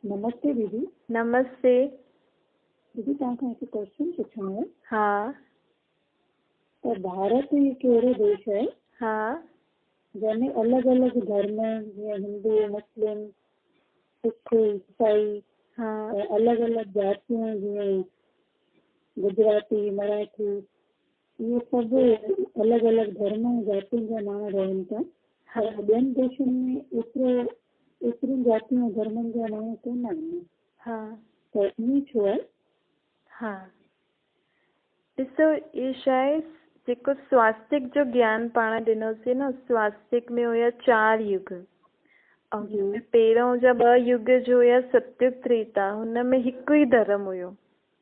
नमस्ते दीदी। नमस्ते दीदी तव्हांखां हिकु क्वेश्चन पुछणो आहे। हाँ त भारत हिकु अहिड़ो देश आहे हाँ जंहिंमें अलॻि अलॻि धर्म जीअं हिंदू मुस्लिम सिख ईसाई हाँ ऐं अलॻि अलॻि जातियूं जीअं गुजराती मराठी इहे सभु अलॻि अलॻि धर्म ऐं जातियुनि जा माण्हू रहनि था। पर ॿियनि देशनि में एतिरियूं जातियूं धर्मनि जा माण्हू कोन आहिनि। हाँ त ईअं छो आहे? हाँ ॾिसो, ये शायद जेको स्वास्तिक जो ज्ञान पाण ॾिनोसीं न, स्वास्तिक में हुया 4 युग ऐं पहिरों जा 2 युग जो हुया सत्युग त्रेता। हुन में हिकु ई धर्म हुयो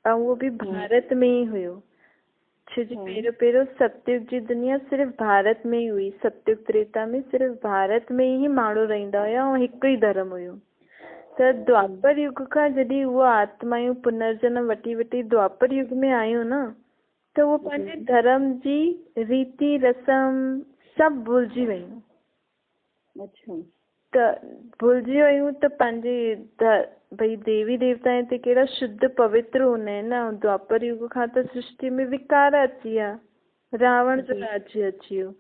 ऐं उहो बि भारत में ई हुयो। छो जो पहिरियों सत्युग जी दुनिया सिर्फ़ भारत में ई हुई। सत्युग त्रेता में सिर्फ़ भारत में ई माण्हू रहंदा हुया ऐं हिकु ई धर्म हुयो। त द्वापर युग खां जॾहिं उहा आत्मायूं पुनर्जन्म वठी वठी द्वापर युग में आयूं न, त उहो पंहिंजे धर्म जी रीति रस्म सभु भुलिजी वियूं। अच्छा। त भुलिजी वियूं त पंहिंजे भई देवी देवता हिते कहिड़ा शुद्ध पवित्र हूंदा आहिनि न। द्वापर युग खां त सृष्टि में विकार अची विया, रावण जो राज्य अची वियो।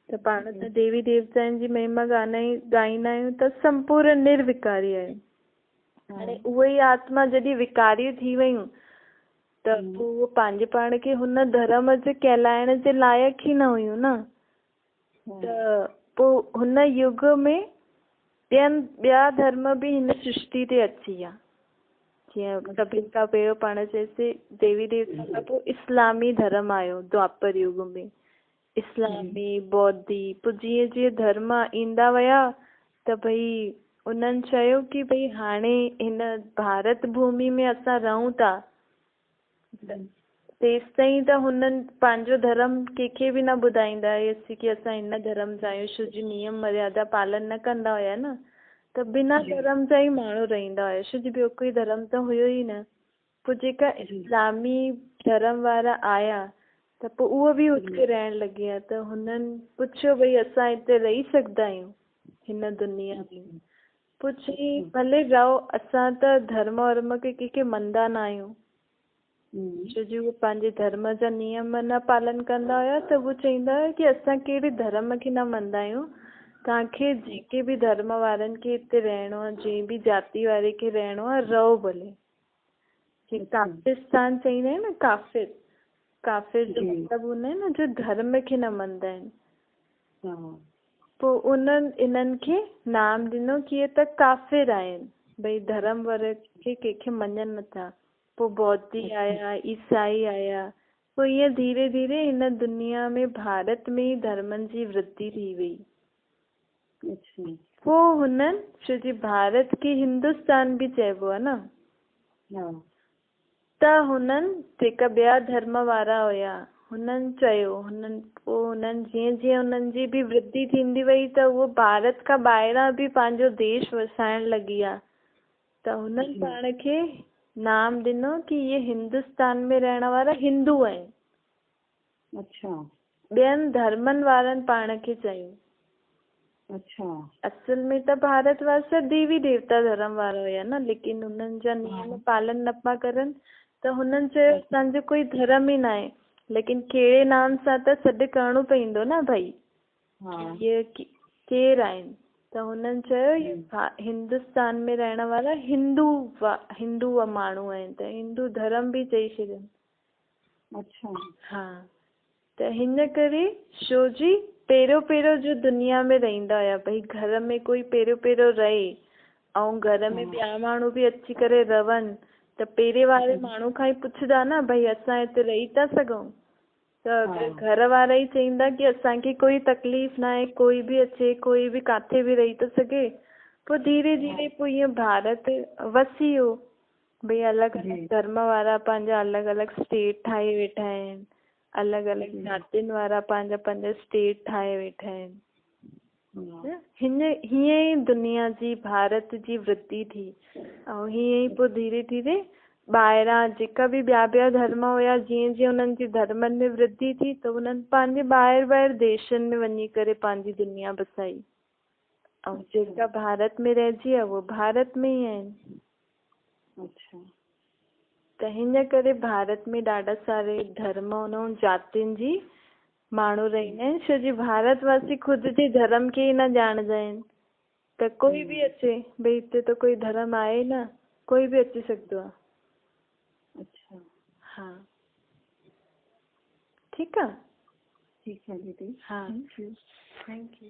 त पाण त देवी देवताउनि जी महिमा ॻाईंदा आहियूं त संपूर्ण निर्विकारी आहे। हाणे उहे ई आत्मा जॾहिं विकारी थी वियूं त पोइ उहो पंहिंजे पाण खे हुन धर्म जे कहलाइण जे लाइक़ु ई न हुयूं न। त पोइ हुन युग में ॿिया धर्म बि हिन सृष्टि ते अची विया। जीअं सभिनि खां पहिरियों पाण चयोसीं देवी देवता खां पोइ इस्लामी धर्म आयो द्वापर युग में। इस्लामी बौद्धी पोइ जीअं जीअं धर्म ईंदा विया त भई उन्हनि चयो कि भई हाणे हिन भारत भूमि में असां रहूं था, तेसि ताईं त हुननि पंहिंजो धर्म कंहिंखे बि न ॿुधाईंदा हुयसि कि असां हिन धर्म जा आहियूं। छो जो नियम मर्यादा पालन न कंदा हुया न, त बिना धर्म जा ई माण्हू रहंदा हुया। छो जो ॿियो कोई धर्म त हुयो ई न। पोइ जेका इस्लामी धर्म वारा आया त पोइ उहो बि हुते रहण लॻी विया। त हुननि पुछियो भई असां हिते रही सघंदा आहियूं हिन दुनिया में? पोइ चई भले रहो, असां त धर्म वर्म खे कंहिंखे मञंदा न आहियूं। छो जो उहे पंहिंजे धर्म जा नियम न पालन कंदा हुया। त उहे चवंदा हुया कि असां कहिड़े धर्म खे न मञंदा आहियूं, तव्हांखे जेके बि धर्म वारनि खे हिते रहणो आहे, जंहिं बि जाति वारे खे रहणो आहे, रहो भले। जीअं काफिरस्तान चवंदा आहिनि न, काफिर जो मतिलबु हूंदा आहिनि न जो धर्म खे न मञंदा आहिनि। पोइ उन्हनि इन्हनि खे नाम ॾिनो कि इहे त काफ़िर आहिनि, भई धर्म वारे खे कंहिंखे मञनि नथा। पोइ बौद्धी आया, ईसाई आया। पोइ ईअं धीरे धीरे हिन दुनिया में भारत में ई धर्मनि जी वृद्धि थी वई। पोइ हुननि, छो जो भारत खे हिंदुस्तान बि चइबो आहे न, त हुननि जेका ॿिया धर्म वारा हुया हुननि चयो, पोइ हुननि जीअं जीअं हुननि जी बि वृद्धि थींदी वई त उहो भारत खां ॿाहिरां बि पंहिंजो देश वसाइण लॻी विया। त हुननि पाण खे नाम ॾिनो कि इहे हिंदुस्तान में रहण वारा हिंदू आहिनि। अच्छा। ॿियनि धर्मनि वारनि पाण खे चयो। अच्छा। असल में त भारत वासी देवी देवता धर्म वारा हुया न, लेकिन हुननि जा नियम पालन न पिया करनि। त हुननि चयो असांजो कोई धर्म ई न आहे, लेकिन कहिड़े नाम सां त सॾु करिणो पवंदो न भई, इहे केरु आहिनि? त हुननि चयो इहे हिंदुस्तान में रहण वारा हिंदू माण्हू आहिनि, त हिंदू धर्म बि चई छॾनि। अच्छा। हा, त हिन करे छो जी पहिरियों जो दुनिया में रहंदा हुया, भई घर में कोई पहिरियों रहे ऐं घर में ॿिया माण्हू बि अची करे रहनि, त पहिरें वारे माण्हू खां ई पुछंदा न भई असां हिते रही था सघूं? त घर वारा ई चवंदा कि असांखे कोई तकलीफ़ न आहे, कोई बि अचे, कोई बि किथे बि रही थो सघे। पोइ धीरे धीरे पोइ ईअं भारत वसी वियो। भई अलॻि अलॻि धर्म वारा पंहिंजा अलॻि अलॻि स्टेट ठाहे वेठा आहिनि, अलॻि अलॻि जातियुनि वारा पंहिंजा पंहिंजा स्टेट ठाहे वेठा आहिनि। हीअं ई दुनिया जी भारत जी वृद्धि थी ऐं हीअं ई पोइ धीरे धीरे ॿाहिरां जेका बि ॿिया धर्म हुया, जीअं जीअं हुननि जी धर्मनि में वृद्धि थी त हुननि पंहिंजे ॿाहिरि देशनि में वञी करे पंहिंजी दुनिया बसाई। ऐं जेका भारत में रहिजी आहे उहो भारत में ई आहिनि। अच्छा। त हिन करे भारत में ॾाढा सारे धर्म ऐं जातियुनि जी माण्हू रहंदा आहिनि, छो जी भारतवासी ख़ुदि जे धर्म खे ई न ॼाणंदा आहिनि। त कोई बि अचे, भई हिते त कोई धर्म आहे न, कोई बि अची सघंदो आहे। अच्छा। हाँ, ठीकु आहे। ठीक है दीदी। हाँ, थैंक यू। Thank you.